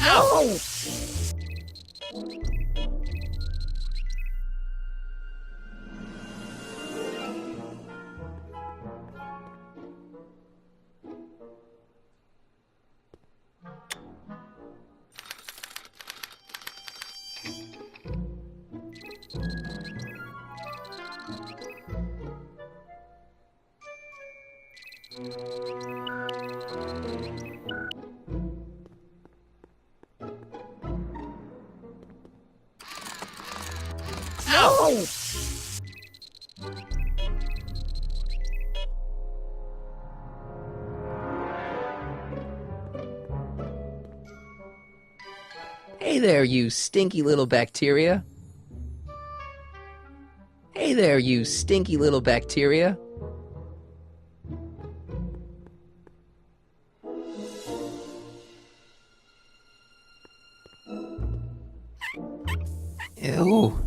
Ow! Ow! Hey there, you stinky little bacteria. Hey there, you stinky little bacteria. Ew.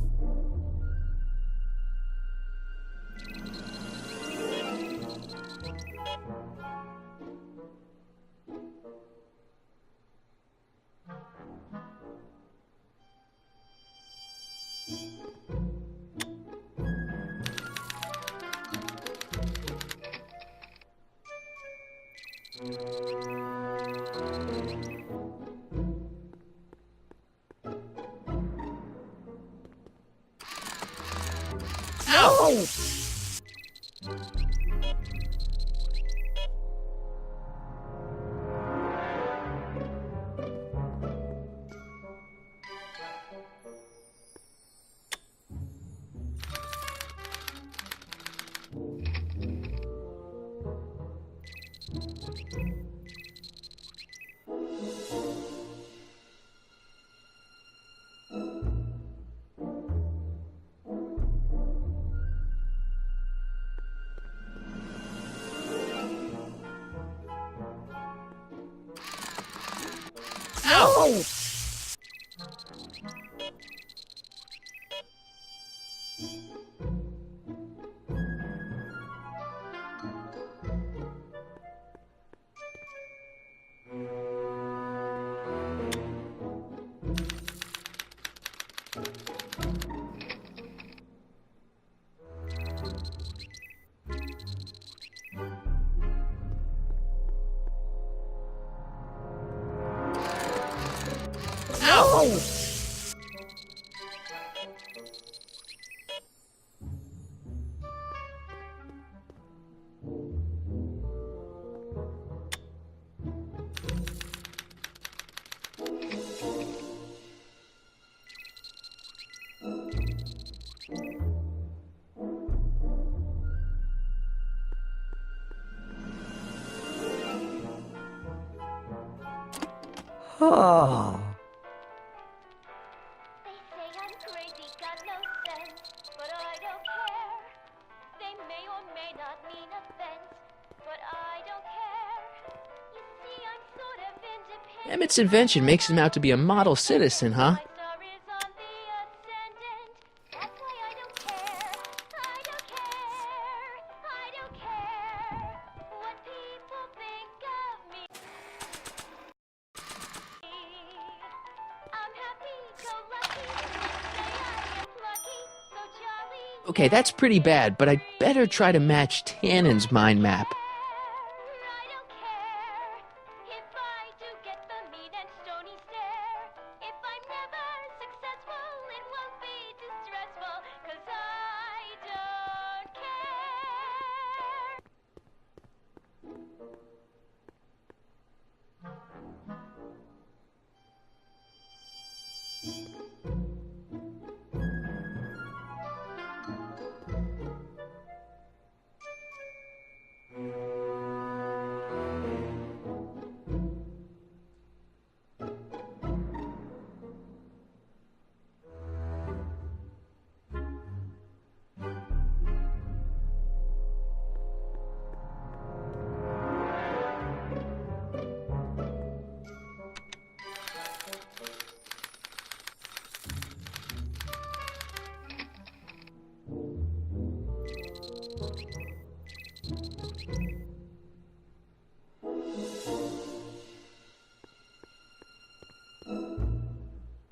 Ow! Ow! Ow! Oh. They say I'm crazy, got no sense, but I don't care. They may or may not mean offense, but I don't care. You see, I'm sort of independent. Emmett's invention makes him out to be a model citizen, huh? My star is on the ascendant. That's why I don't care. I don't care. I don't care what people think of me. I'm happy, go lucky. Say I am plucky, so jolly. Okay, that's pretty bad, but I'd better try to match Tannen's mind map. I don't care if I do get the mean and stony stare. If I'm never successful, it won't be distressful, 'cause I don't care.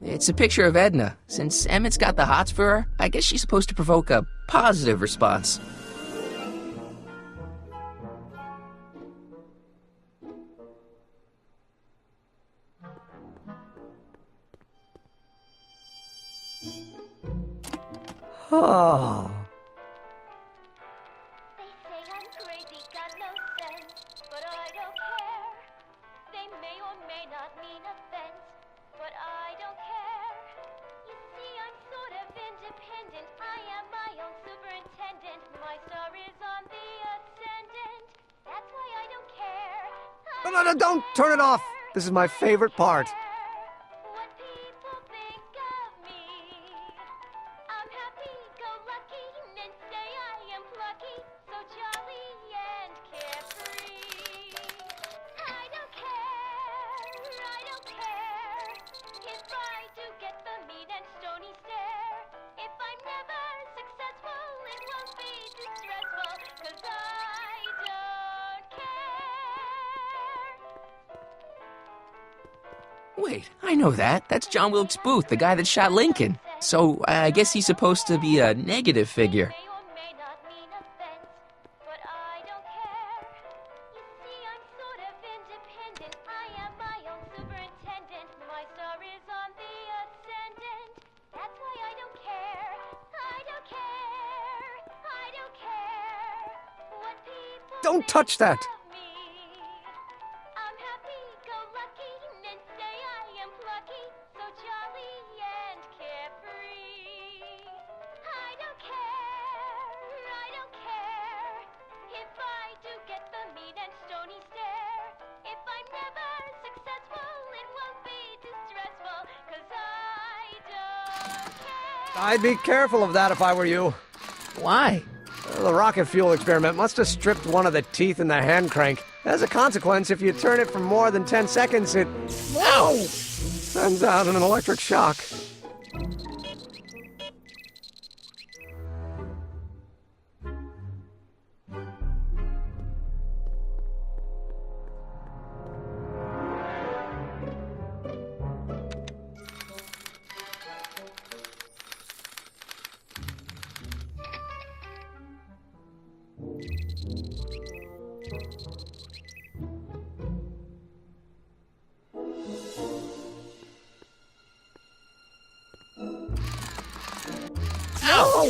It's a picture of Edna. Since Emmett's got the hots for her, I guess she's supposed to provoke a positive response. Oh. They say I'm crazy, got no sense, but I don't care. They may or may not mean offense, but I don't care. You see, I'm sort of independent. I am my own superintendent. My star is on the ascendant. That's why I don't care. No, don't turn it off. This is my favorite part. What people think of me. I'm happy-go-lucky and say I am plucky, so jolly and carefree. I don't care if I do get the mean and stony stare. If I'm never successful, it won't be distressful, 'cause I don't care. Wait, I know that. That's John Wilkes Booth, the guy that shot Lincoln. So I guess he's supposed to be a negative figure. May or may not mean offense, but I don't care. You see, I'm sort of independent. I am my own superintendent. My star is on the ascendant. That's why I don't care. I don't care. I don't care what people Don't think touch that. of me. I'm happy-go-lucky and say I am plucky, so jolly and carefree. I don't care if I do get the mean and stony stare. If I'm never successful, it won't be distressful, 'cause I don't care. I'd be careful of that if I were you. Why? The rocket fuel experiment must have stripped one of the teeth in the hand crank. As a consequence, if you turn it for more than 10 seconds, it sends out an electric shock. Ow!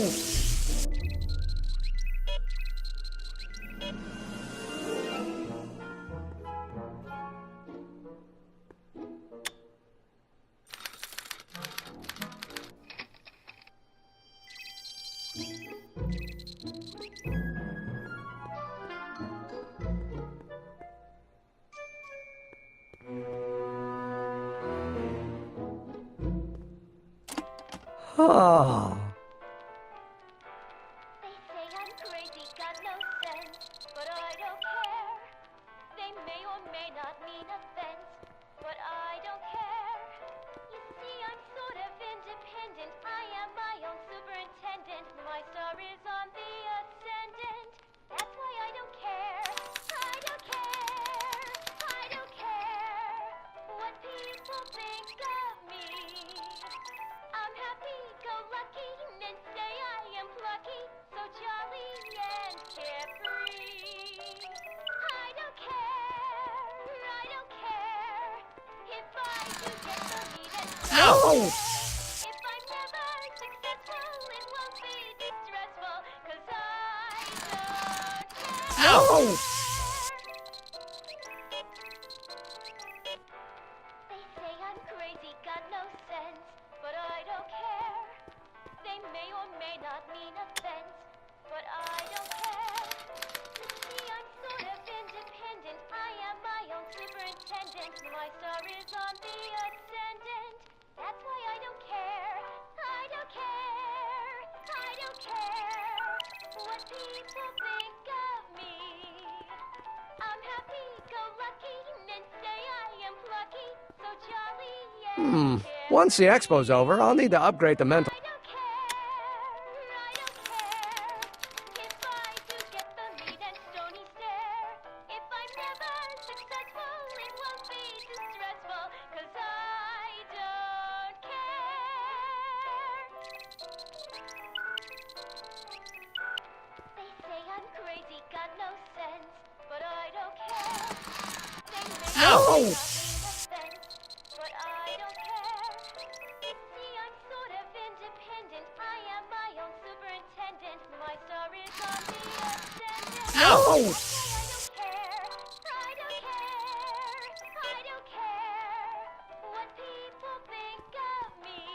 Oh. They say I'm crazy, got no sense, but I don't care. They may or may not mean offense, but I don't care. You see, I'm sort of independent. I am my own superintendent. My star is on the ascendant. That's why I don't care. I don't care. I don't care what people think of me. I'm happy-go-lucky and say I am plucky, so jolly and carefree. I don't care if I do get the mean and Ow! if I'm never successful, it won't be distressful, 'cause I don't care. Ow! They say I'm crazy, got no sense, but I don't care. They may or may not mean offense, but I don't care. You see, I'm sort of independent. I am my own superintendent. My star is on the ascendant. That's why I don't care. I don't care. I don't care what people think of me. I'm happy-go-lucky and say I am plucky, so jolly and Once the expo's over, I'll need to upgrade the mental. I don't care if I do get the mean and stony stare. If I'm never successful, it won't be distressful, 'cause I don't care. Ow! But I don't care. You see, I'm sort of independent. I am my own superintendent. My star is on the ascendant. Ow! I don't care. I don't care what people think of me.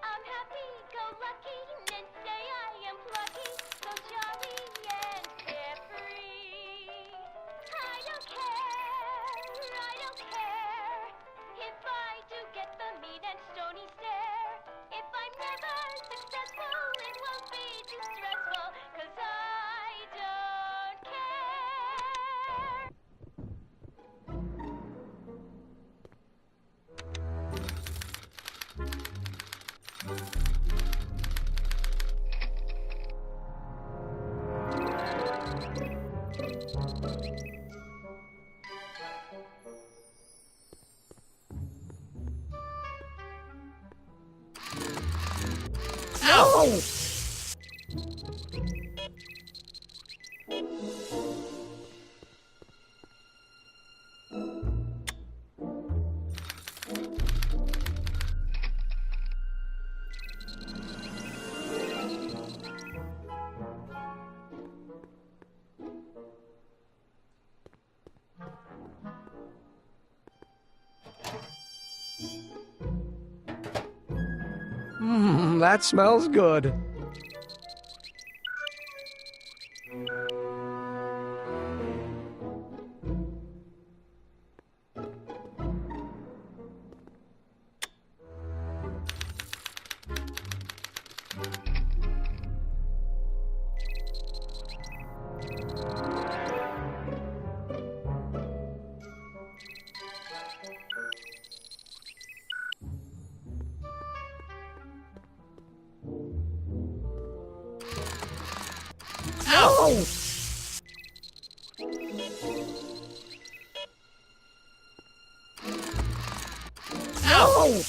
I'm happy-go-lucky and say I am plucky, so jolly and carefree. I don't care if I do get the mean and stony stare. If I'm never successful, it won't be too stressful, 'cause I don't care. Ow! That smells good. Ow! Ow!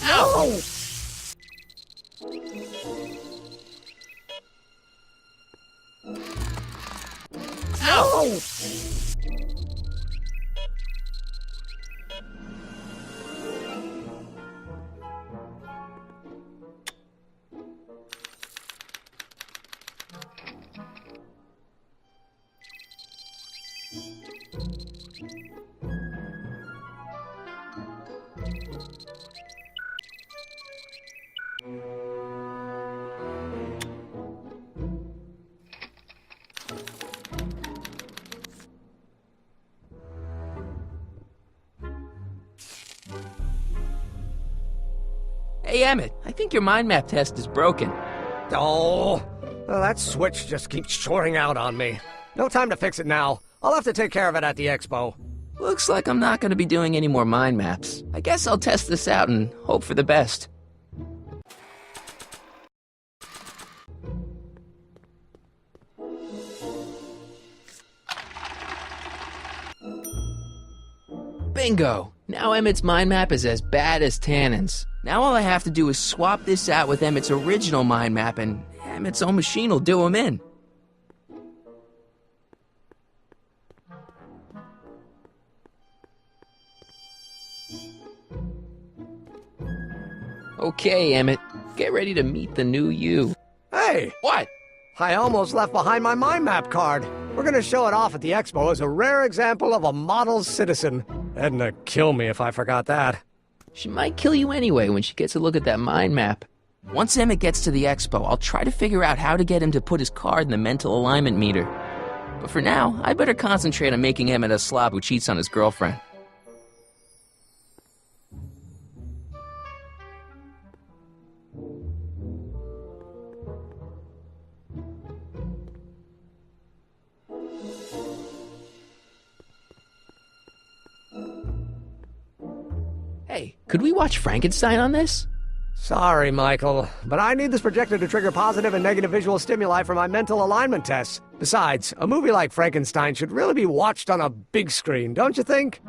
Ow! Ow! Hey, Emmett, I think your mind map test is broken. Oh, well, that switch just keeps shorting out on me. No time to fix it now. I'll have to take care of it at the expo. Looks like I'm not going to be doing any more mind maps. I guess I'll test this out and hope for the best. Bingo! Now Emmett's mind map is as bad as Tannen's. Now all I have to do is swap this out with Emmett's original mind map and Emmett's own machine will do him in. Okay, Emmett, get ready to meet the new you. Hey! What? I almost left behind my mind map card. We're gonna show it off at the expo as a rare example of a model citizen. Edna kill me if I forgot that. She might kill you anyway when she gets a look at that mind map. Once Emmett gets to the expo, I'll try to figure out how to get him to put his card in the mental alignment meter. But for now, I better concentrate on making Emmett a slob who cheats on his girlfriend. Hey, could we watch Frankenstein on this? Sorry, Michael, but I need this projector to trigger positive and negative visual stimuli for my mental alignment tests. Besides, a movie like Frankenstein should really be watched on a big screen, don't you think?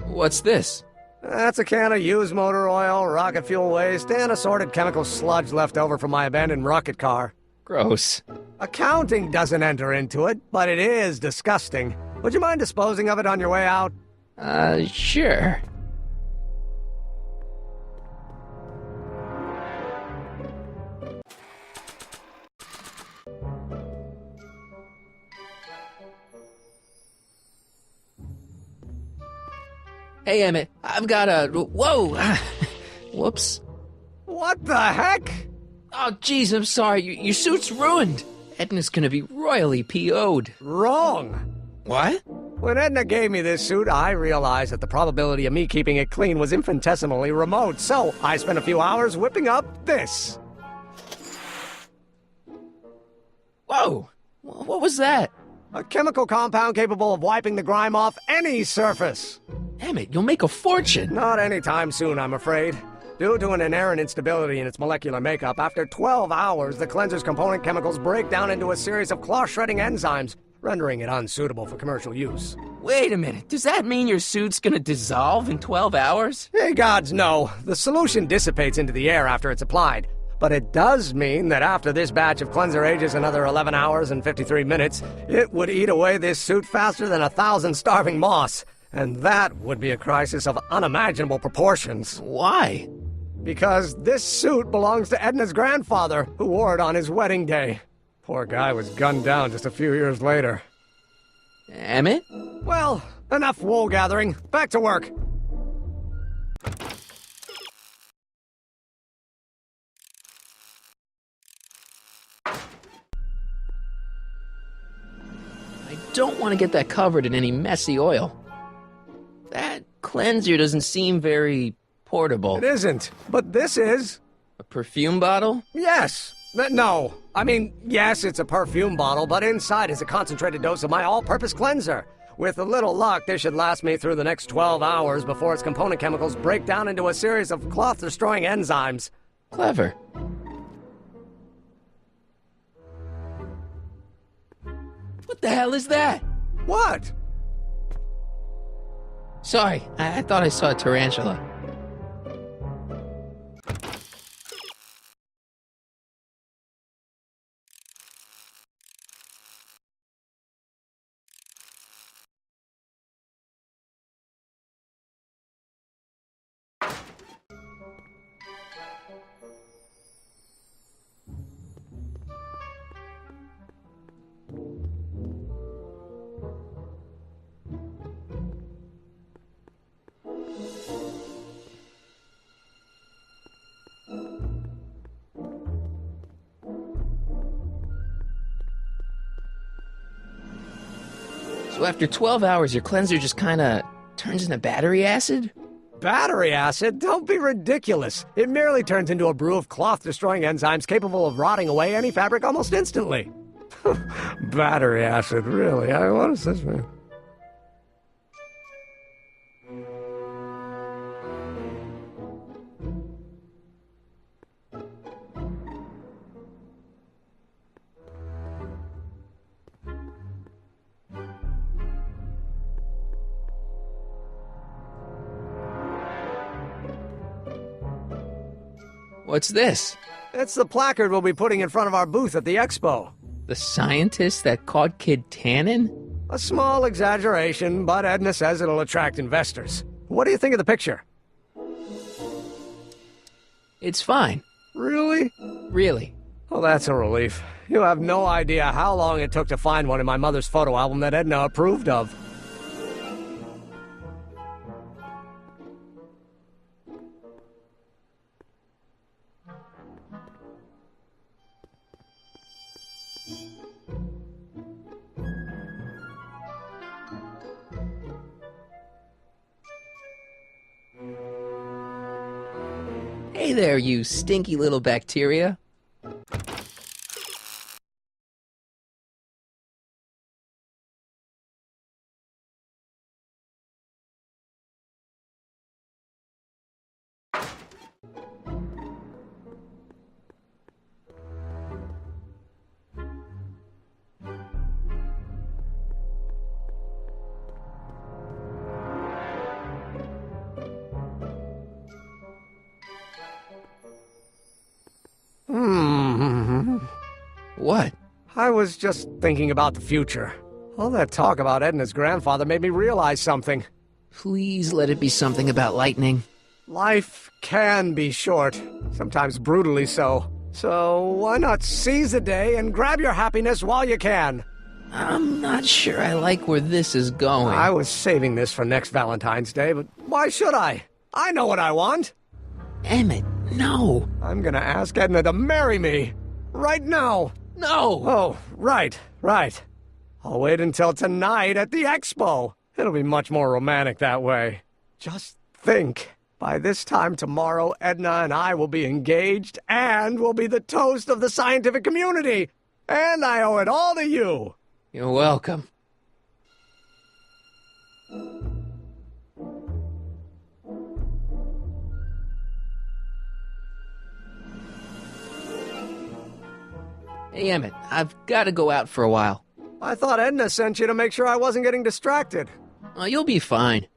What's this? That's a can of used motor oil, rocket fuel waste, and assorted chemical sludge left over from my abandoned rocket car. Gross. Accounting doesn't enter into it, but it is disgusting. Would you mind disposing of it on your way out? Sure. Hey, Emmett, I've got a... Whoa! Whoops. What the heck? Oh, jeez, I'm sorry. Your suit's ruined. Edna's gonna be royally PO'd. Wrong. What? When Edna gave me this suit, I realized that the probability of me keeping it clean was infinitesimally remote, so I spent a few hours whipping up this. Whoa! What was that? A chemical compound capable of wiping the grime off any surface. Emmett, you'll make a fortune. Not anytime soon, I'm afraid. Due to an inherent instability in its molecular makeup, after 12 hours, the cleanser's component chemicals break down into a series of cloth-shredding enzymes, rendering it unsuitable for commercial use. Wait a minute, does that mean your suit's gonna dissolve in 12 hours? Hey, gods, no. The solution dissipates into the air after it's applied. But it does mean that after this batch of cleanser ages another 11 hours and 53 minutes, it would eat away this suit faster than 1,000 starving moths. And that would be a crisis of unimaginable proportions. Why? Because this suit belongs to Edna's grandfather, who wore it on his wedding day. Poor guy was gunned down just a few years later. Emmett? Well, enough wool gathering. Back to work. I don't want to get that covered in any messy oil. That cleanser doesn't seem very portable. It isn't, but this is. A perfume bottle? Yes. No. I mean, yes, it's a perfume bottle, but inside is a concentrated dose of my all-purpose cleanser. With a little luck, this should last me through the next 12 hours before its component chemicals break down into a series of cloth-destroying enzymes. Clever. What the hell is that? What? Sorry, I thought I saw a tarantula. So after 12 hours, your cleanser just kinda turns into battery acid? Battery acid? Don't be ridiculous. It merely turns into a brew of cloth-destroying enzymes capable of rotting away any fabric almost instantly. Battery acid, really? What does this mean? What's this? It's the placard we'll be putting in front of our booth at the expo. The scientist that caught Kid Tannen? A small exaggeration, but Edna says it'll attract investors. What do you think of the picture? It's fine. Really? Really. Oh, that's a relief. You have no idea how long it took to find one in my mother's photo album that Edna approved of. Hey there, you stinky little bacteria. What? I was just thinking about the future. All that talk about Edna's grandfather made me realize something. Please let it be something about lightning. Life can be short, sometimes brutally so. So why not seize the day and grab your happiness while you can? I'm not sure I like where this is going. I was saving this for next Valentine's Day, but why should I? I know what I want. Emmett, no. I'm gonna ask Edna to marry me. Right now. No! Oh, right. I'll wait until tonight at the expo. It'll be much more romantic that way. Just think. By this time tomorrow, Edna and I will be engaged and will be the toast of the scientific community. And I owe it all to you. You're welcome. Hey, Emmett, I've got to go out for a while. I thought Edna sent you to make sure I wasn't getting distracted. Oh, you'll be fine.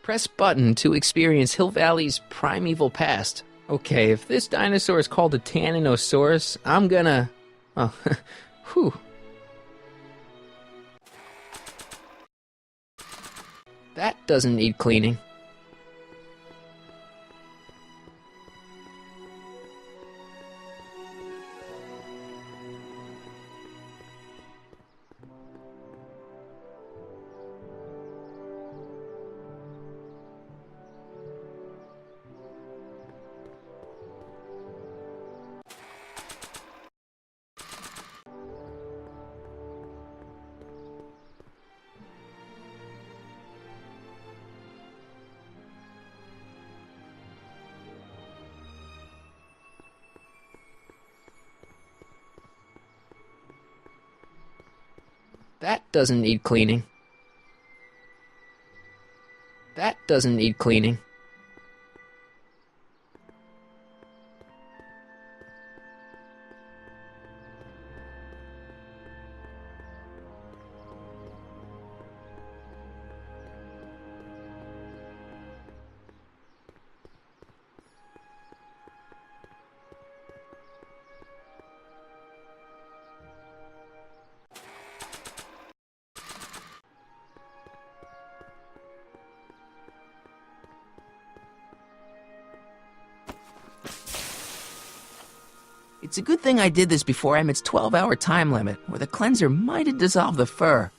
Press button to experience Hill Valley's primeval past. Okay, if this dinosaur is called a Tanninosaurus, I'm gonna... Oh, whew. That doesn't need cleaning. That doesn't need cleaning. That doesn't need cleaning. It's a good thing I did this before Emmett's 12-hour time limit, or the cleanser might have dissolved the fur.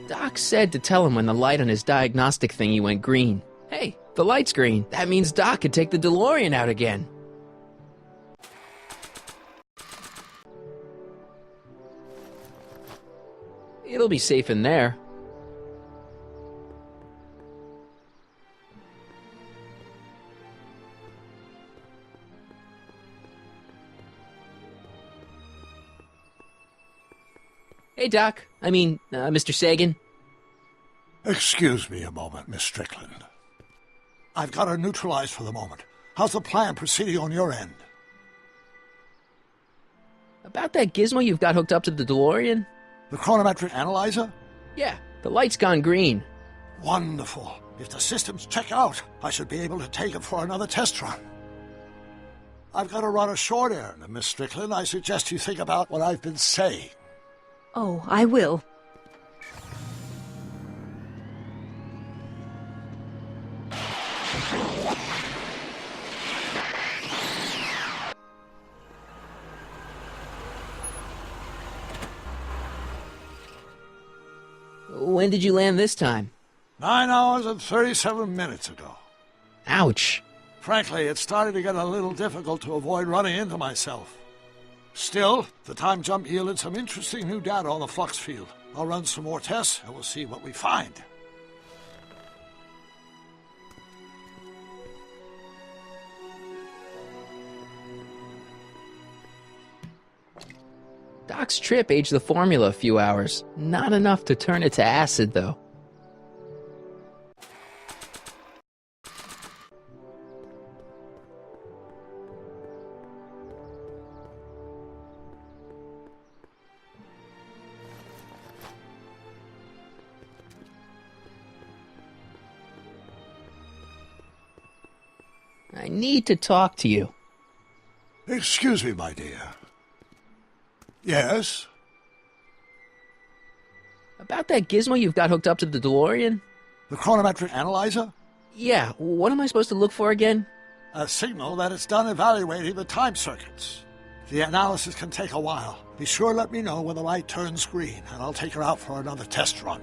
Doc said to tell him when the light on his diagnostic thingy went green. Hey, the light's green. That means Doc could take the DeLorean out again. It'll be safe in there. Hey, Doc. Mr. Sagan. Excuse me a moment, Miss Strickland. I've got her neutralized for the moment. How's the plan proceeding on your end? About that gizmo you've got hooked up to the DeLorean? The chronometric analyzer? Yeah, the light's gone green. Wonderful. If the systems check out, I should be able to take it for another test run. I've got to run a short errand, Miss Strickland. I suggest you think about what I've been saying. Oh, I will. When did you land this time? 9 hours and 37 minutes ago. Ouch. Frankly, it's starting to get a little difficult to avoid running into myself. Still, the time jump yielded some interesting new data on the flux field. I'll run some more tests, and we'll see what we find. Doc's trip aged the formula a few hours. Not enough to turn it to acid, though. I need to talk to you. Excuse me, my dear. Yes? About that gizmo you've got hooked up to the DeLorean? The chronometric analyzer? Yeah, what am I supposed to look for again? A signal that it's done evaluating the time circuits. The analysis can take a while. Be sure to let me know when the light turns green, and I'll take her out for another test run.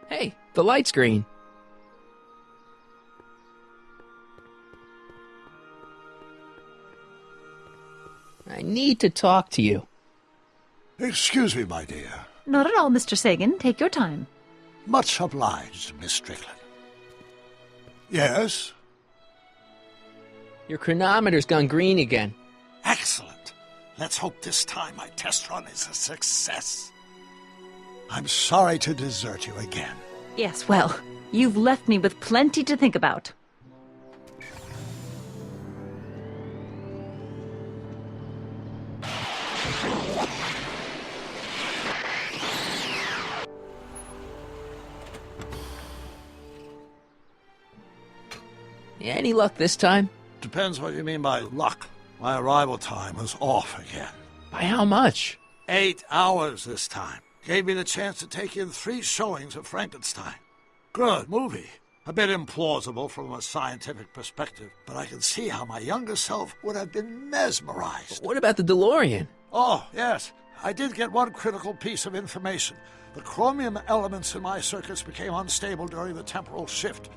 Hey, the light's green. I need to talk to you. Excuse me, my dear. Not at all, Mr. Sagan. Take your time. Much obliged, Miss Strickland. Yes? Your chronometer's gone green again. Excellent. Let's hope this time my test run is a success. I'm sorry to desert you again. Yes, well, you've left me with plenty to think about. Any luck this time? Depends what you mean by luck. My arrival time was off again. By how much? 8 hours this time. Gave me the chance to take in 3 showings of Frankenstein. Good movie. A bit implausible from a scientific perspective, but I can see how my younger self would have been mesmerized. What about the DeLorean? Oh, yes. I did get one critical piece of information. The chromium elements in my circuits became unstable during the temporal shift.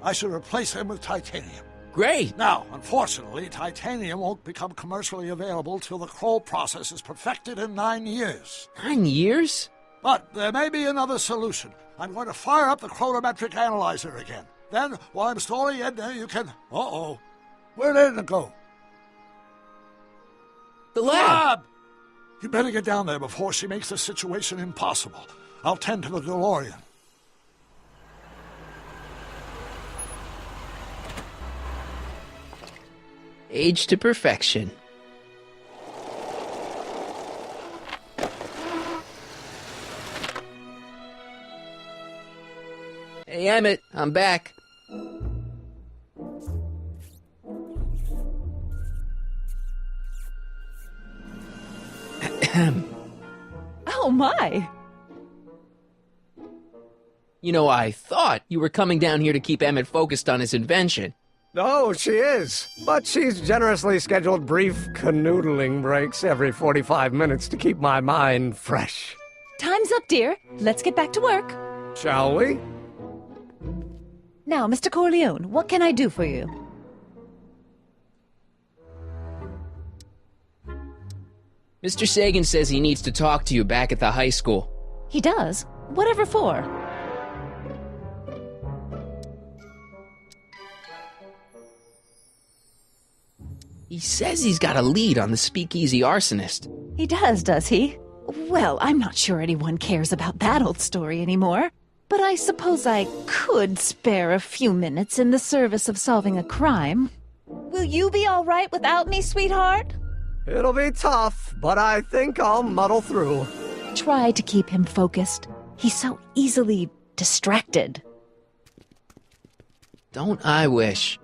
I should replace them with titanium. Great! Now, unfortunately, titanium won't become commercially available till the Kroll process is perfected in 9 years. 9 years? But there may be another solution. I'm going to fire up the chronometric analyzer again. Then, while I'm stalling Edna, you can... Uh-oh. Where did Edna go? The lab! You better get down there before she makes the situation impossible. I'll tend to the DeLorean. Age to perfection. Hey, Emmett, I'm back. Oh, my! You know, I thought you were coming down here to keep Emmett focused on his invention. Oh, she is. But she's generously scheduled brief canoodling breaks every 45 minutes to keep my mind fresh. Time's up, dear. Let's get back to work. Shall we? Now, Mr. Corleone, what can I do for you? Mr. Sagan says he needs to talk to you back at the high school. He does? Whatever for? He says he's got a lead on the speakeasy arsonist. He does he? Well, I'm not sure anyone cares about that old story anymore. But I suppose I could spare a few minutes in the service of solving a crime. Will you be all right without me, sweetheart? It'll be tough, but I think I'll muddle through. Try to keep him focused. He's so easily distracted. Don't I wish?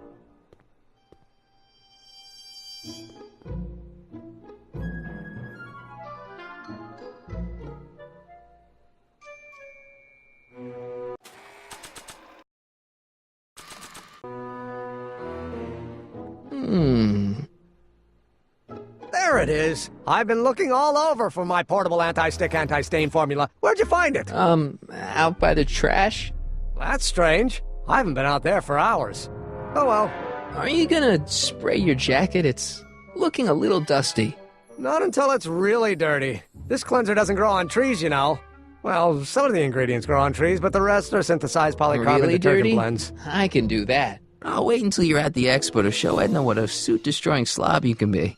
There it is. I've been looking all over for my portable anti-stick, anti-stain formula. Where'd you find it? Out by the trash? That's strange. I haven't been out there for hours. Oh well. Are you gonna spray your jacket? It's looking a little dusty. Not until it's really dirty. This cleanser doesn't grow on trees, you know. Well, some of the ingredients grow on trees, but the rest are synthesized polycarbonate Really detergent dirty? blends. I can do that. I'll wait until you're at the expo to show Edna what a suit-destroying slob you can be.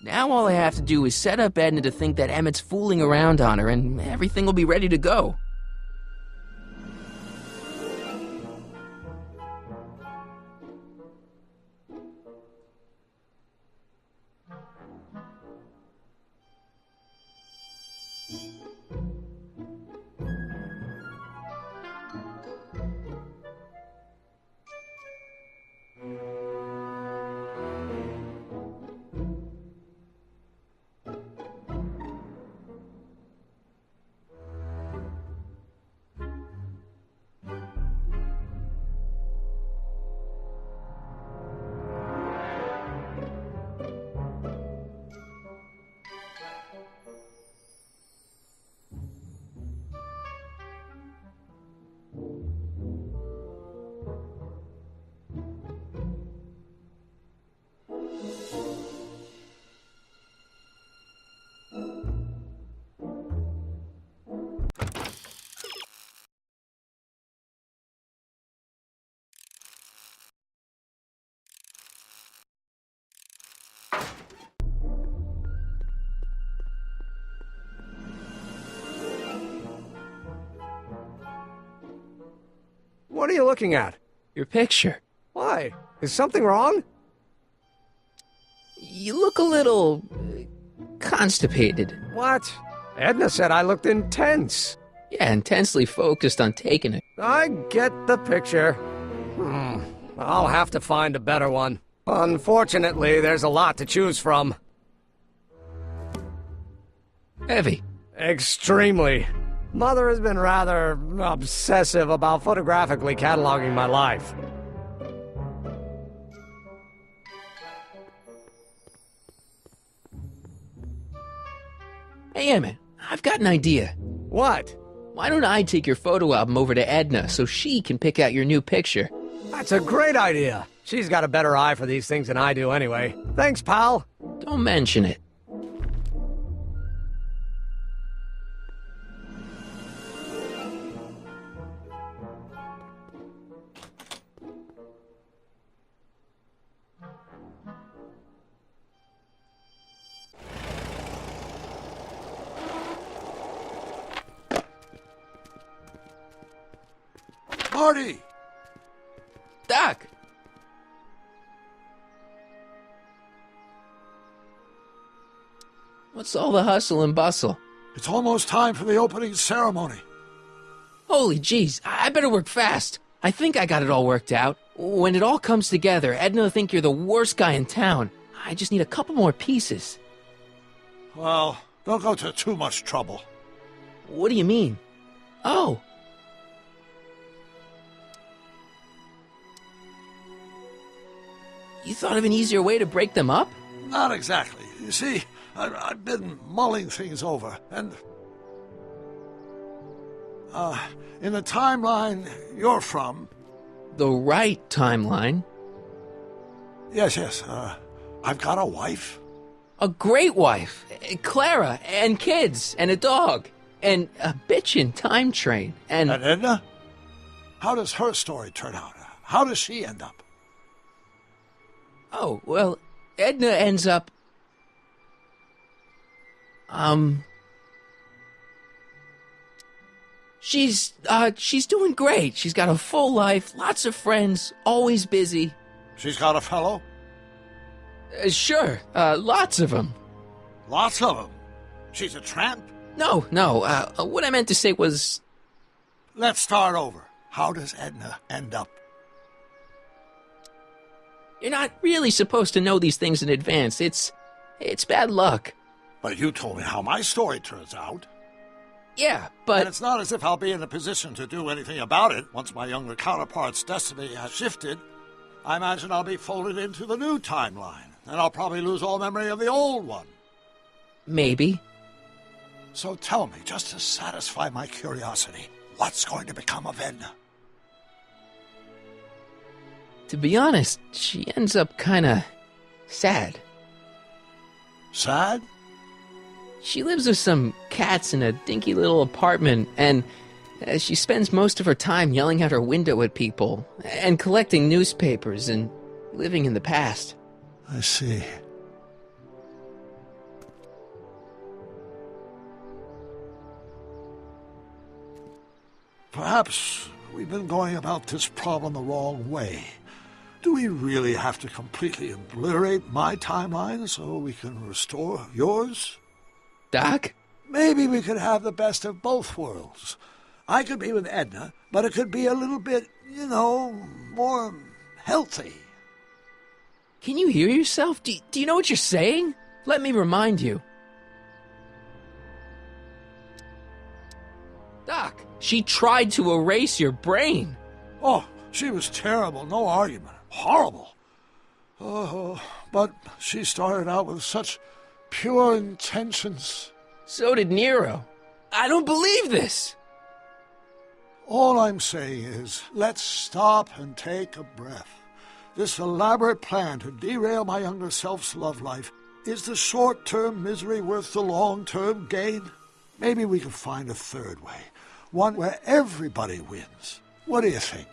Now all I have to do is set up Edna to think that Emmett's fooling around on her, and everything will be ready to go. What are you looking at? Your picture. Why? Is something wrong? You look a little... constipated. What? Edna said I looked intense. Yeah, intensely focused on taking it. I get the picture. I'll have to find a better one. Unfortunately, there's a lot to choose from. Heavy. Extremely. Mother has been rather obsessive about photographically cataloging my life. Hey, Emmett, I've got an idea. What? Why don't I take your photo album over to Edna so she can pick out your new picture? That's a great idea. She's got a better eye for these things than I do anyway. Thanks, pal. Don't mention it. Marty! Doc! What's all the hustle and bustle? It's almost time for the opening ceremony. Holy jeez, I better work fast. I think I got it all worked out. When it all comes together, Edna will think you're the worst guy in town. I just need a couple more pieces. Well, don't go to too much trouble. What do you mean? Oh. thought of an easier way to break them up? Not exactly. You see, I've been mulling things over, and... in the timeline you're from... The right timeline? Yes, I've got a wife. A great wife, Clara, and kids, and a dog, and a bitchin' time train, And Edna? How does her story turn out? How does she end up? Oh, well, Edna ends up... She's doing great. She's got a full life, lots of friends, always busy. She's got a fellow? Sure, lots of them. Lots of them. She's a tramp? No, what I meant to say was... Let's start over. How does Edna end up? You're not really supposed to know these things in advance. It's bad luck. But you told me how my story turns out. Yeah, but... And it's not as if I'll be in a position to do anything about it once my younger counterpart's destiny has shifted. I imagine I'll be folded into the new timeline, and I'll probably lose all memory of the old one. Maybe. So tell me, just to satisfy my curiosity, what's going to become of Edna? To be honest, she ends up kinda... sad. Sad? She lives with some cats in a dinky little apartment, and she spends most of her time yelling out her window at people, and collecting newspapers, and living in the past. I see. Perhaps we've been going about this problem the wrong way. Do we really have to completely obliterate my timeline so we can restore yours? Doc? Maybe we could have the best of both worlds. I could be with Edna, but it could be a little bit, more healthy. Can you hear yourself? Do you know what you're saying? Let me remind you. Doc, she tried to erase your brain. Oh, she was terrible, no argument. Horrible. Oh, but she started out with such pure intentions. So did Nero. I don't believe this. All I'm saying is, let's stop and take a breath. This elaborate plan to derail my younger self's love life, is the short-term misery worth the long-term gain? Maybe we could find a third way, one where everybody wins. What do you think?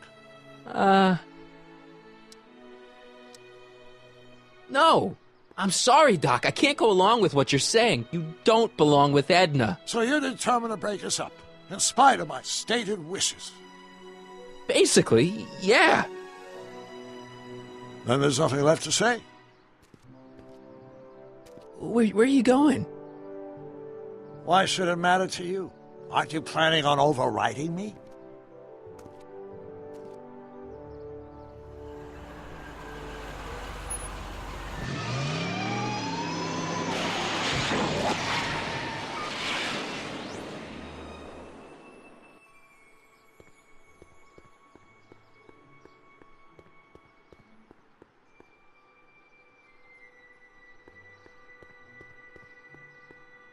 No. I'm sorry, Doc. I can't go along with what you're saying. You don't belong with Edna. So you're determined to break us up, in spite of my stated wishes? Basically, yeah. Then there's nothing left to say. Where are you going? Why should it matter to you? Aren't you planning on overriding me?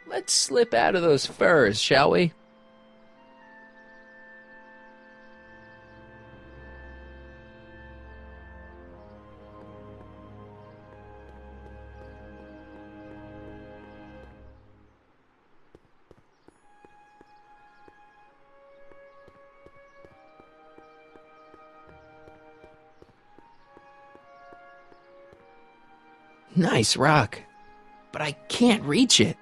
Let's slip out of those furs, shall we? Nice rock, but I can't reach it.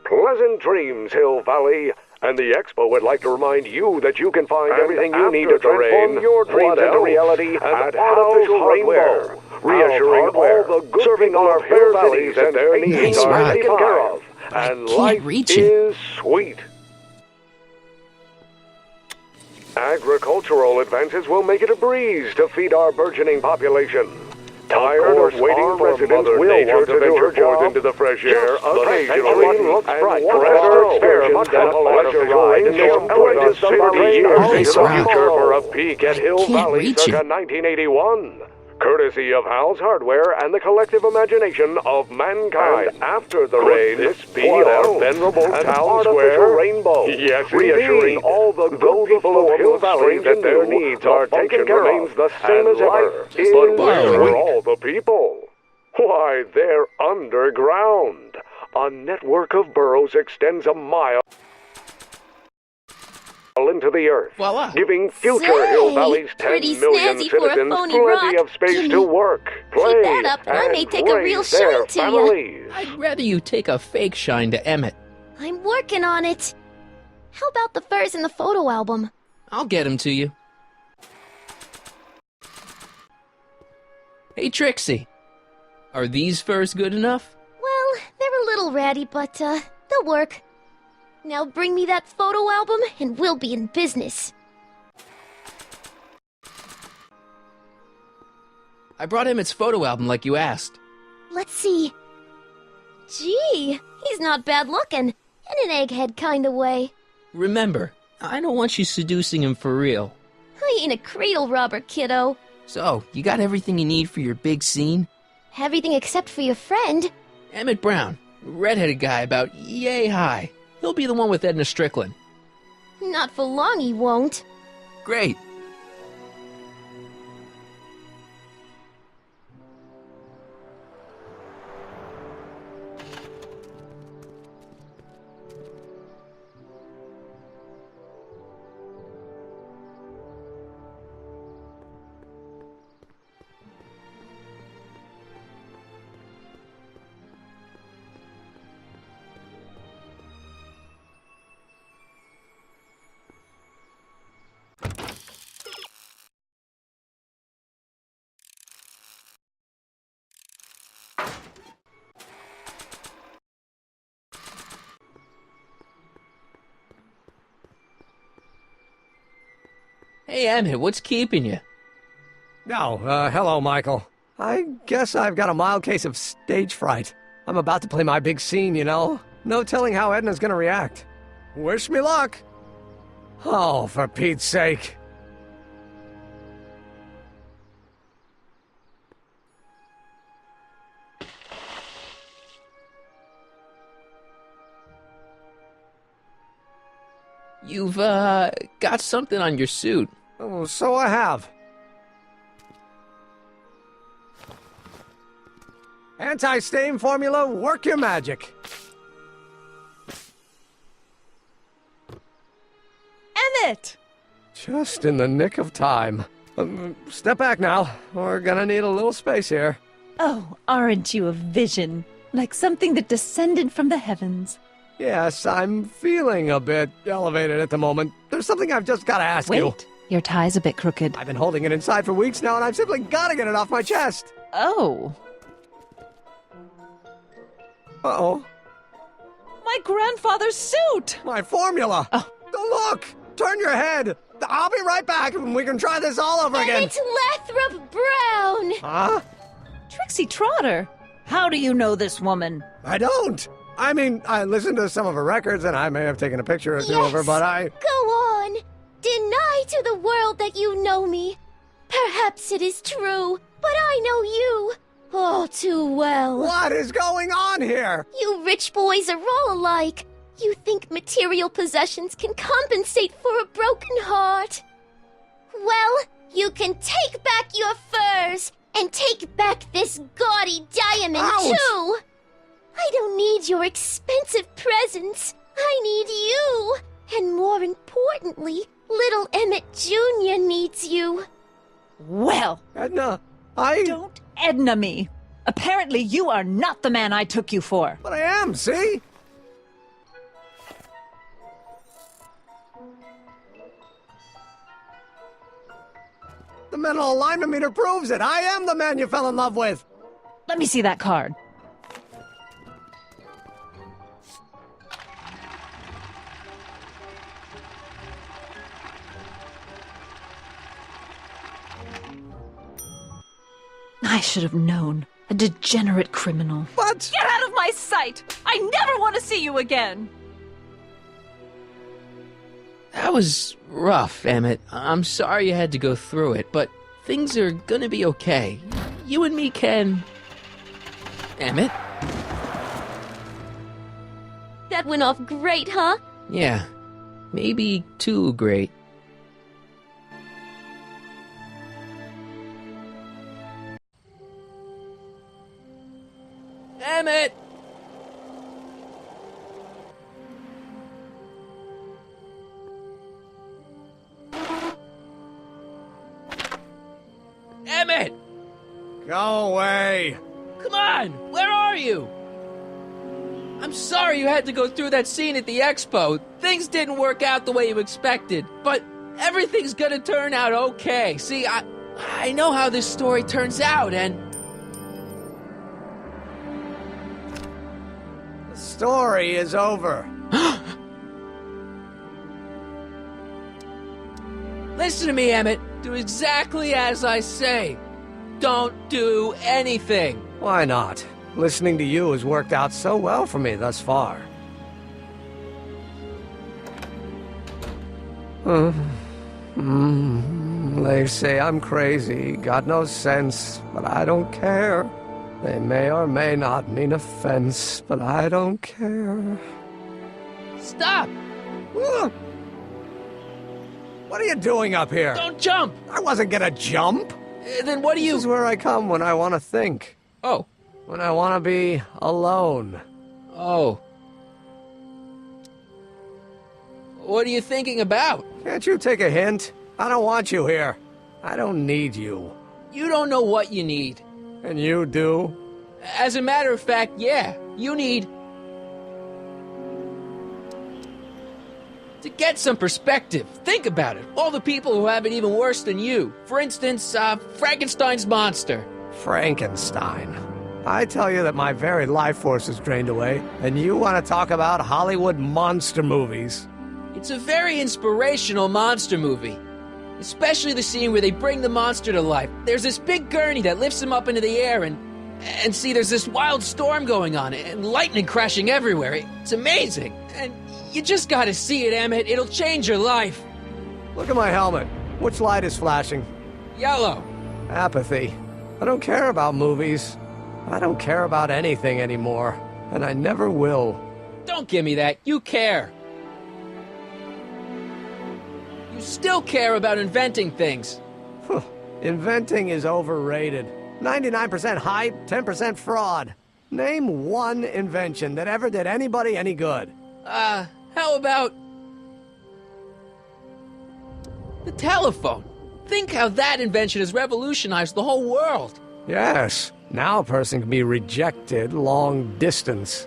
Pleasant dreams, Hill Valley. And the Expo would like to remind you that you can find everything you need to transform your dreams into reality at Artificial Rainbow, reassuring all the good serving our Hill Valleys and their needs are taken care of. And life is sweet. Agricultural advances will make it a breeze to feed our burgeoning population. Tired of waiting for residents will want to venture forth into the fresh air occasionally and rather experience than a pleasure ride in this outrageous future for a peek at Hill Valley circa 1981. Courtesy of Hal's Hardware and the collective imagination of mankind. And after the rain, this be our venerable town square rainbow. Yes, reassuring all the good people of Hill Valley that their needs are taken remains the same as ever. But where are all the people? Why, they're underground. A network of burrows extends a mile into the earth, Voila. giving future Say, Hill Valley's 10 pretty million snazzy for a citizens phony plenty rock. of space Jimmy, to work, play, keep that up and I may take a real raise their shine to ya. families. I'd rather you take a fake shine to Emmett. I'm working on it. How about the furs in the photo album? I'll get him to you. Hey, Trixie. Are these furs good enough? Well, they're a little ratty, but, they'll work. Now bring me that photo album and we'll be in business. I brought Emmett's photo album like you asked. Let's see. Gee, he's not bad looking. In an egghead kind of way. Remember, I don't want you seducing him for real. I ain't a cradle robber, kiddo. So, you got everything you need for your big scene? Everything except for your friend. Emmett Brown, redheaded guy about yay high. He'll be the one with Edna Strickland. Not for long he won't. Great. Hey, Emmett, what's keeping you? Oh, hello, Michael. I guess I've got a mild case of stage fright. I'm about to play my big scene, you know? No telling how Edna's gonna react. Wish me luck! Oh, for Pete's sake. You've, got something on your suit. Oh, so I have. Anti-stain formula, work your magic. Emmett! Just in the nick of time. Step back now. We're gonna need a little space here. Oh, aren't you a vision? Like something that descended from the heavens. Yes, I'm feeling a bit elevated at the moment. There's something I've just gotta ask you. Wait, your tie's a bit crooked. I've been holding it inside for weeks now, and I've simply gotta get it off my chest. Oh. Uh-oh. My grandfather's suit! My formula! Oh. Look! Turn your head! I'll be right back, and we can try this all over again. Emmett Lathrop Brown! Huh? Trixie Trotter! How do you know this woman? I don't! I mean, I listened to some of her records, and I may have taken a picture or two of her, but I... Go on! Deny to the world that you know me. Perhaps it is true, but I know you all too well. What is going on here? You rich boys are all alike. You think material possessions can compensate for a broken heart. Well, you can take back your furs and take back this gaudy diamond, Ouch! too. I don't need your expensive presents. I need you. And more importantly, little Emmett Jr. needs you. Well, Edna, I... don't Edna me. Apparently you are not the man I took you for. But I am, see? The mental alignment meter proves it. I am the man you fell in love with. Let me see that card. I should have known. A degenerate criminal. What? Get out of my sight! I never want to see you again! That was rough, Emmett. I'm sorry you had to go through it, but things are gonna be okay. You and me can... Emmett? That went off great, huh? Yeah, maybe too great. Emmett! Emmett! Go away. Come on! Where are you? I'm sorry you had to go through that scene at the expo. Things didn't work out the way you expected, but everything's gonna turn out okay. See, I know how this story turns out, and... The story is over. Listen to me, Emmett. Do exactly as I say. Don't do anything. Why not? Listening to you has worked out so well for me thus far. They say I'm crazy, got no sense, but I don't care. They may or may not mean offense, but I don't care. Stop! What are you doing up here? Don't jump! I wasn't gonna jump. Then what do you... This is where I come when I want to think. Oh. When I want to be alone. Oh. What are you thinking about? Can't you take a hint? I don't want you here. I don't need you. You don't know what you need. And you do? As a matter of fact, yeah. You need... to get some perspective. Think about it. All the people who have it even worse than you. For instance, Frankenstein's monster. Frankenstein. I tell you that my very life force is drained away, and you want to talk about Hollywood monster movies. It's a very inspirational monster movie. Especially the scene where they bring the monster to life. There's this big gurney that lifts him up into the air, and see, there's this wild storm going on, and lightning crashing everywhere. It's amazing. And you just gotta see it, Emmett. It'll change your life. Look at my helmet. Which light is flashing? Yellow. Apathy. I don't care about movies. I don't care about anything anymore. And I never will. Don't give me that. You care. You still care about inventing things. Inventing is overrated. 99% hype, 10% fraud. Name one invention that ever did anybody any good. How about... the telephone? Think how that invention has revolutionized the whole world. Yes. Now a person can be rejected long distance.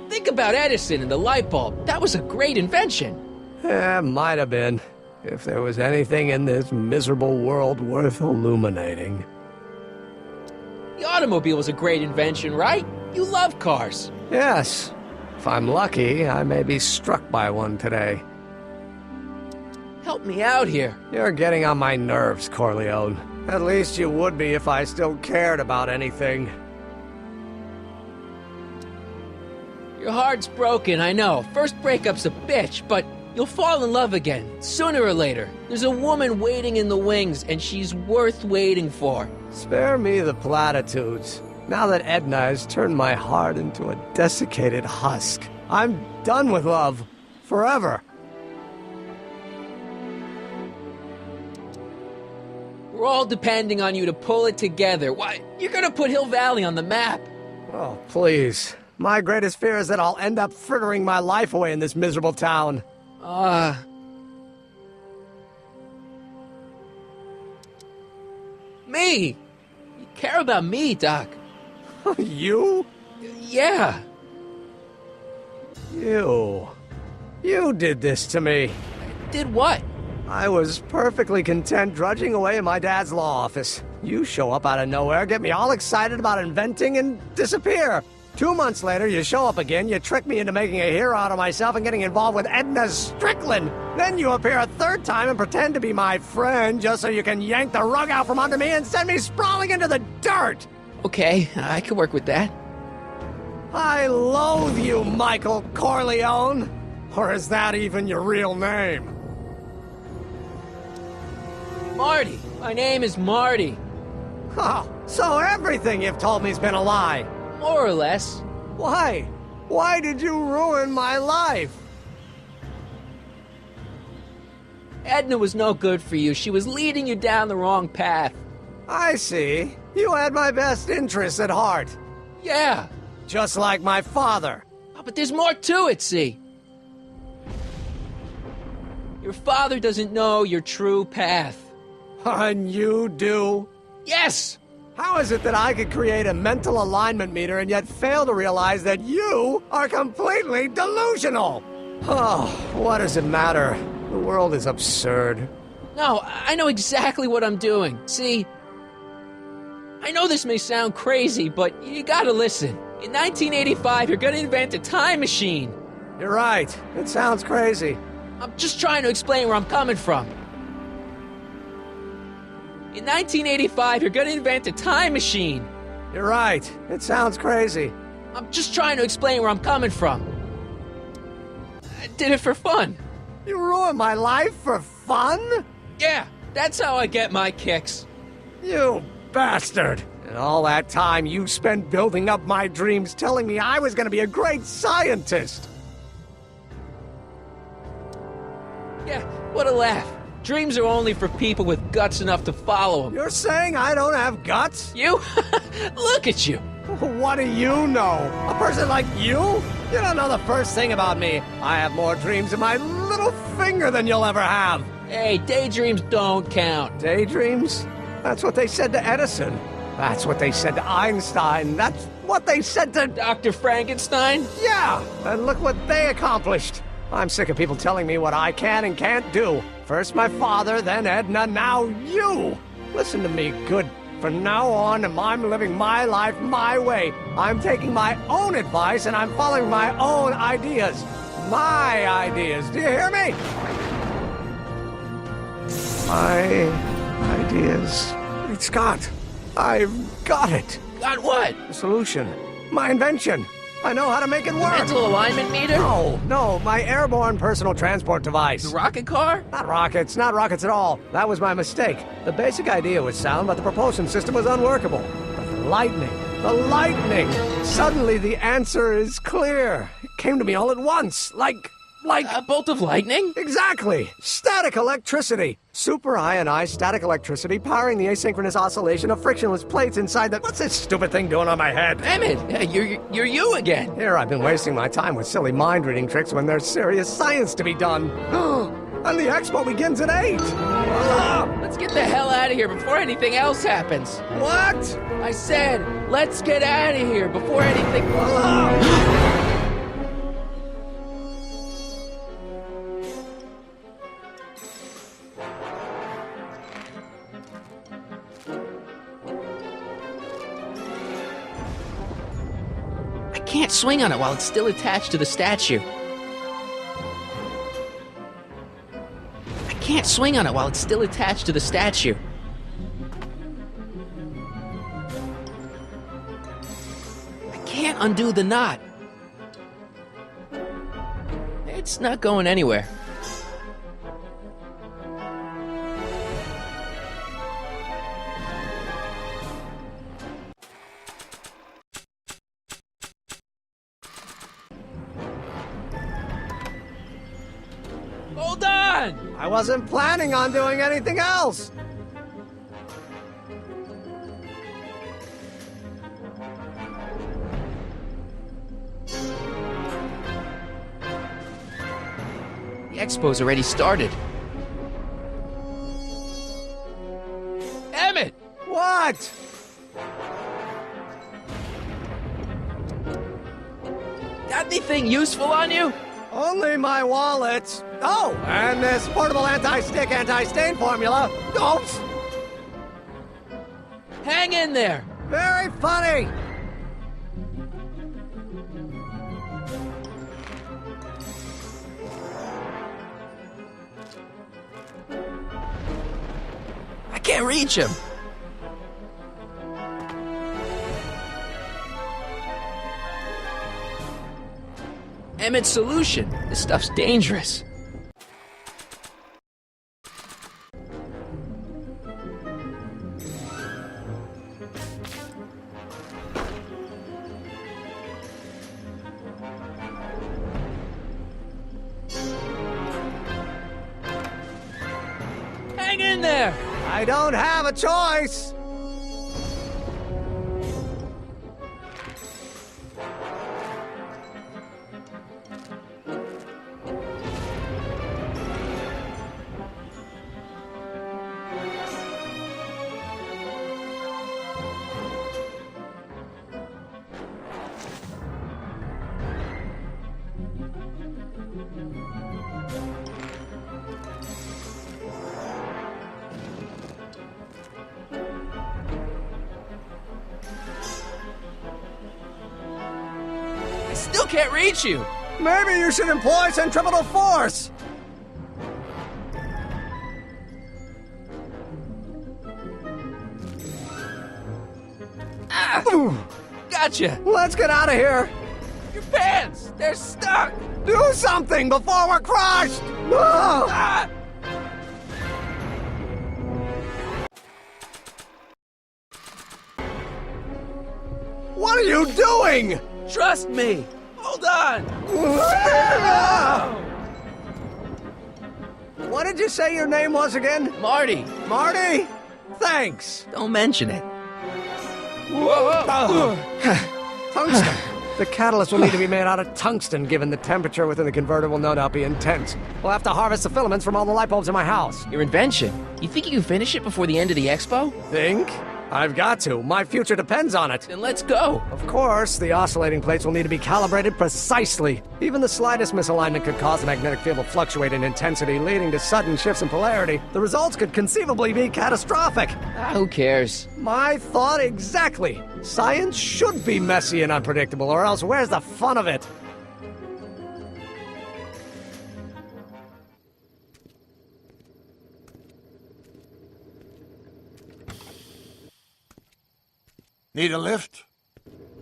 Think about Edison and the light bulb. That was a great invention. Might have been. If there was anything in this miserable world worth illuminating. The automobile was a great invention, right? You love cars. Yes. If I'm lucky, I may be struck by one today. Help me out here. You're getting on my nerves, Corleone. At least you would be if I still cared about anything. Your heart's broken, I know. First breakup's a bitch, but you'll fall in love again, sooner or later. There's a woman waiting in the wings, and she's worth waiting for. Spare me the platitudes. Now that Edna has turned my heart into a desiccated husk, I'm done with love. Forever. We're all depending on you to pull it together. Why, you're gonna put Hill Valley on the map. Oh, please. My greatest fear is that I'll end up frittering my life away in this miserable town. Me! You care about me, Doc. You? Yeah. You did this to me. Did what? I was perfectly content drudging away in my dad's law office. You show up out of nowhere, get me all excited about inventing, and disappear. 2 months later, you show up again, you trick me into making a hero out of myself and getting involved with Edna Strickland. Then you appear a third time and pretend to be my friend just so you can yank the rug out from under me and send me sprawling into the dirt. Okay, I can work with that. I loathe you, Michael Corleone. Or is that even your real name? Marty! My name is Marty. Oh, so everything you've told me's been a lie. More or less. Why? Why did you ruin my life? Edna was no good for you. She was leading you down the wrong path. I see. You had my best interests at heart. Yeah. Just like my father. Oh, but there's more to it, see? Your father doesn't know your true path. And you do? Yes! How is it that I could create a mental alignment meter and yet fail to realize that you are completely delusional? Oh, what does it matter? The world is absurd. No, I know exactly what I'm doing. See, I know this may sound crazy, but you gotta listen. In 1985, you're gonna invent a time machine. You're right. It sounds crazy. I'm just trying to explain where I'm coming from. In 1985, you're gonna invent a time machine. You're right. It sounds crazy. I'm just trying to explain where I'm coming from. I did it for fun. You ruined my life for fun? Yeah, that's how I get my kicks. You bastard. And all that time you spent building up my dreams, telling me I was gonna be a great scientist. Yeah, what a laugh. Dreams are only for people with guts enough to follow them. You're saying I don't have guts? You? Look at you. What do you know? A person like you? You don't know the first thing about me. I have more dreams in my little finger than you'll ever have. Hey, daydreams don't count. Daydreams? That's what they said to Edison. That's what they said to Einstein. That's what they said to... Dr. Frankenstein? Yeah, and look what they accomplished. I'm sick of people telling me what I can and can't do. First my father, then Edna, now you. Listen to me, good. From now on, I'm living my life my way. I'm taking my own advice and I'm following my own ideas. My ideas. Do you hear me? My ideas. Great Scott, I've got it. Got what? The solution. My invention. I know how to make it work. Mental alignment meter? No, my airborne personal transport device. The rocket car? Not rockets at all. That was my mistake. The basic idea was sound, but the propulsion system was unworkable. But the lightning. Suddenly the answer is clear. It came to me all at once, like... A bolt of lightning? Exactly! Static electricity! Super ionized static electricity powering the asynchronous oscillation of frictionless plates inside the... What's this stupid thing doing on my head? Emmett, you're you again. Here I've been wasting my time with silly mind-reading tricks when there's serious science to be done. And the expo begins at 8! Let's get the hell out of here before anything else happens. What? I said, let's get out of here before anything... I can't swing on it while it's still attached to the statue. I can't swing on it while it's still attached to the statue. I can't undo the knot. It's not going anywhere. Hold on! I wasn't planning on doing anything else! The expo's already started. Emmett! What? Got anything useful on you? Only my wallet. Oh, and this portable anti-stick, anti-stain formula. Oops! Hang in there! Very funny! can't reach him. Emmett's solution. This stuff's dangerous. Hang in there! I don't have a choice! Still can't reach you. Maybe you should employ centripetal force! Ah! Gotcha. Let's get out of here! Your pants! They're stuck! Do something before we're crushed! Ah! Ah! What are you doing? Trust me! Hold on! What did you say your name was again? Marty! Marty? Thanks. Don't mention it. Whoa! Tungsten. The catalyst will need to be made out of tungsten, given the temperature within the converter will no doubt be intense. We'll have to harvest the filaments from all the light bulbs in my house. Your invention. You think you can finish it before the end of the expo? Think? I've got to. My future depends on it. Then let's go. Of course, the oscillating plates will need to be calibrated precisely. Even the slightest misalignment could cause the magnetic field to fluctuate in intensity, leading to sudden shifts in polarity. The results could conceivably be catastrophic. Who cares? My thought exactly. Science should be messy and unpredictable, or else where's the fun of it? Need a lift?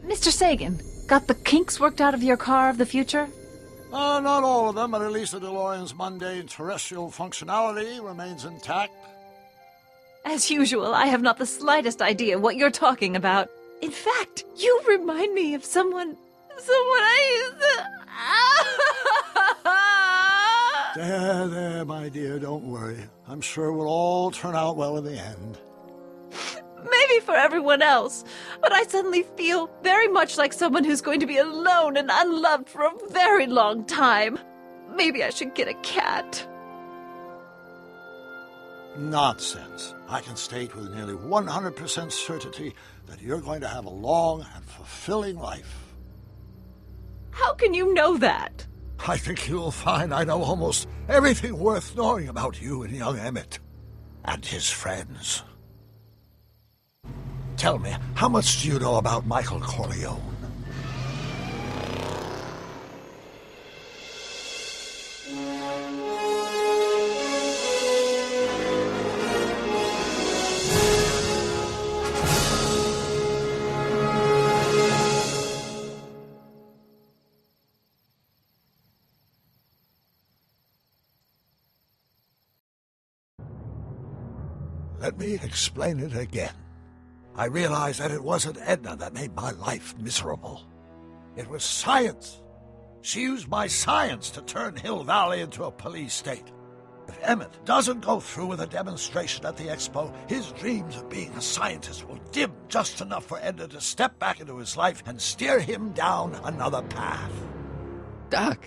Mr. Sagan, got the kinks worked out of your car of the future? Not all of them, but at least the DeLorean's mundane terrestrial functionality remains intact. As usual, I have not the slightest idea what you're talking about. In fact, you remind me of someone I used to... There, my dear, don't worry. I'm sure we'll all turn out well in the end. Maybe for everyone else, but I suddenly feel very much like someone who's going to be alone and unloved for a very long time. Maybe I should get a cat. Nonsense. I can state with nearly 100% certainty that you're going to have a long and fulfilling life. How can you know that? I think you'll find I know almost everything worth knowing about you and young Emmett. And his friends. Tell me, how much do you know about Michael Corleone? Let me explain it again. I realized that it wasn't Edna that made my life miserable. It was science. She used my science to turn Hill Valley into a police state. If Emmett doesn't go through with a demonstration at the expo, his dreams of being a scientist will dim just enough for Edna to step back into his life and steer him down another path. Doc,